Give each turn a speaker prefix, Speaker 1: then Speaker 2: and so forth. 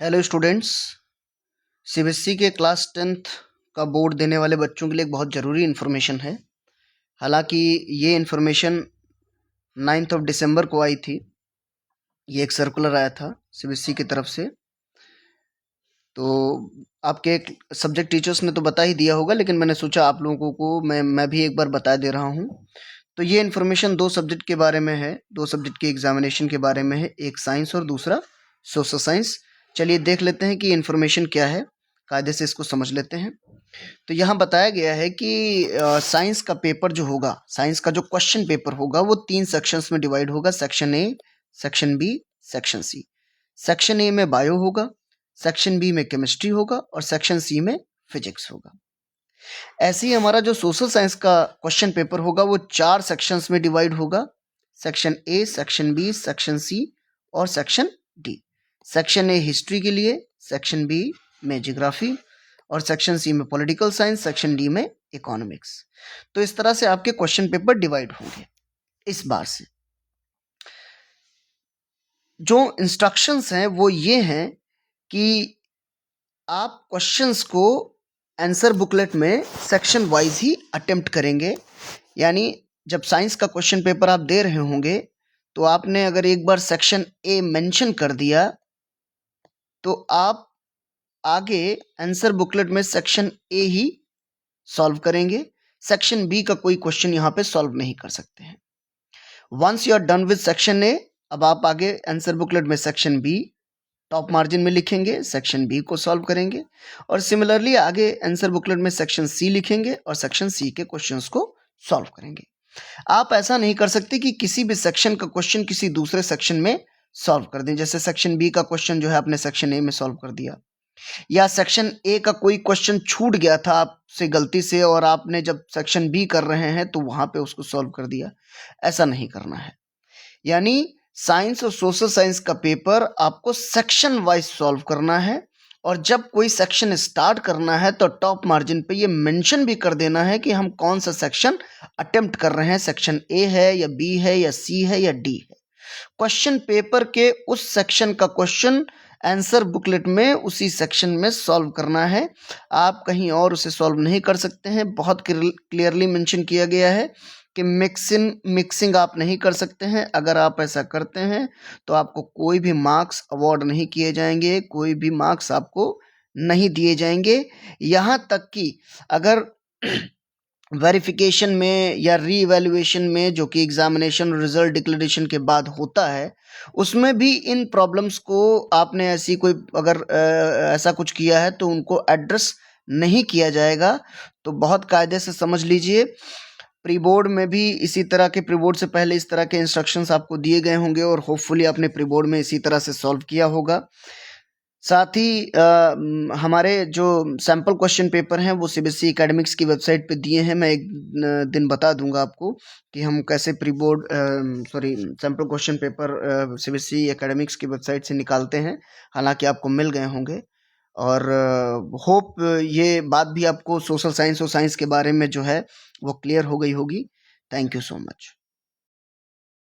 Speaker 1: Hello students. CBSE के class 10th का board देने वाले बच्चों के लिए एक बहुत ज़रूरी इन्फॉर्मेशन है। हालांकि ये इन्फॉर्मेशन 9th ऑफ दिसंबर को आई थी। ये एक सर्कुलर आया था सीबीएसई की तरफ से। तो आपके सब्जेक्ट टीचर्स ने तो बता ही दिया होगा, लेकिन मैंने सोचा आप लोगों को मैं भी एक बार बता दे रहा हूँ। तो ये इन्फॉर्मेशन दो सब्जेक्ट के बारे में है, दो सब्जेक्ट के एग्जामिनेशन के बारे में है, एक साइंस और दूसरा सोशल साइंस। चलिए देख लेते हैं कि इन्फॉर्मेशन क्या है, कायदे से इसको समझ लेते हैं। तो यहाँ बताया गया है कि साइंस का पेपर जो होगा, साइंस का जो क्वेश्चन पेपर होगा वो 3 सेक्शंस में डिवाइड होगा। Section A, section B, section C. Section A में बायो होगा, सेक्शन बी में केमिस्ट्री होगा और सेक्शन सी में फिजिक्स होगा। ऐसे ही हमारा जो सोशल साइंस का क्वेश्चन पेपर होगा वो 4 सेक्शंस में डिवाइड होगा। Section A, section B, section C और section D. Section A history के लिए, सेक्शन बी में ज्योग्राफी और सेक्शन सी में पॉलिटिकल साइंस, सेक्शन डी में इकोनॉमिक्स। तो इस तरह से आपके क्वेश्चन पेपर डिवाइड होंगे इस बार से। जो इंस्ट्रक्शंस हैं वो ये हैं कि आप क्वेश्चंस को आंसर बुकलेट में सेक्शन वाइज ही अटेम्प्ट करेंगे। यानी जब साइंस का क्वेश्चन पेपर आप दे रहे होंगे तो आपने अगर एक बार सेक्शन ए मेंशन कर दिया तो आप आगे आंसर बुकलेट में सेक्शन ए ही सॉल्व करेंगे। सेक्शन बी का कोई क्वेश्चन यहाँ पे सॉल्व नहीं कर सकते हैं। Once you are done with section A, अब आप आगे आंसर बुकलेट में सेक्शन बी टॉप मार्जिन में लिखेंगे, सेक्शन बी को सॉल्व करेंगे और सिमिलरली आगे आंसर बुकलेट में सेक्शन सी लिखेंगे और सेक्शन सी के क्वेश्चंस को सॉल्व करेंगे। आप ऐसा नहीं कर सकते कि किसी भी सेक्शन का क्वेश्चन किसी दूसरे सेक्शन में सॉल्व कर दें। जैसे सेक्शन बी का क्वेश्चन जो है आपने सेक्शन ए में सॉल्व कर दिया, या सेक्शन ए का कोई क्वेश्चन छूट गया था आपसे गलती से और आपने जब सेक्शन बी कर रहे हैं तो वहां पे उसको सॉल्व कर दिया। ऐसा नहीं करना है। यानी साइंस और सोशल साइंस का पेपर आपको सेक्शन वाइज सॉल्व करना है और जब कोई सेक्शन स्टार्ट करना है तो टॉप मार्जिन पे ये मेंशन भी कर देना है कि हम कौन सा सेक्शन अटेम्प्ट कर रहे हैं। सेक्शन ए है या बी है या सी है या डी है। क्वेश्चन पेपर के उस सेक्शन का क्वेश्चन आंसर बुकलेट में उसी सेक्शन में सॉल्व करना है। आप कहीं और उसे सॉल्व नहीं कर सकते हैं। बहुत क्लियरली मेंशन किया गया है कि मिक्सिंग आप नहीं कर सकते हैं। अगर आप ऐसा करते हैं तो आपको कोई भी मार्क्स अवॉर्ड नहीं किए जाएंगे, कोई भी मार्क्स आपको नहीं दिए जाएंगे। यहाँ तक कि अगर वेरिफिकेशन में या री इवैल्यूएशन में, जो कि एग्जामिनेशन रिजल्ट डिक्लेरेशन के बाद होता है, उसमें भी इन प्रॉब्लम्स को आपने ऐसी कोई अगर ऐसा कुछ किया है तो उनको एड्रेस नहीं किया जाएगा। तो बहुत कायदे से समझ लीजिए। प्री बोर्ड में भी इसी तरह के, प्री बोर्ड से पहले इस तरह के इंस्ट्रक्शंस आपको दिए गए होंगे और होपफुली आपने प्री बोर्ड में इसी तरह से सॉल्व किया होगा। साथ ही हमारे जो सैम्पल क्वेश्चन पेपर हैं वो सीबीएसई एकेडमिक्स की वेबसाइट पे दिए हैं। मैं एक दिन बता दूंगा आपको कि हम कैसे pre board sample question paper CBSE academics की वेबसाइट से निकालते हैं। हालांकि आपको मिल गए होंगे और होप ये बात भी आपको सोशल साइंस और साइंस के बारे में जो है वो क्लियर हो गई होगी। Thank you so much.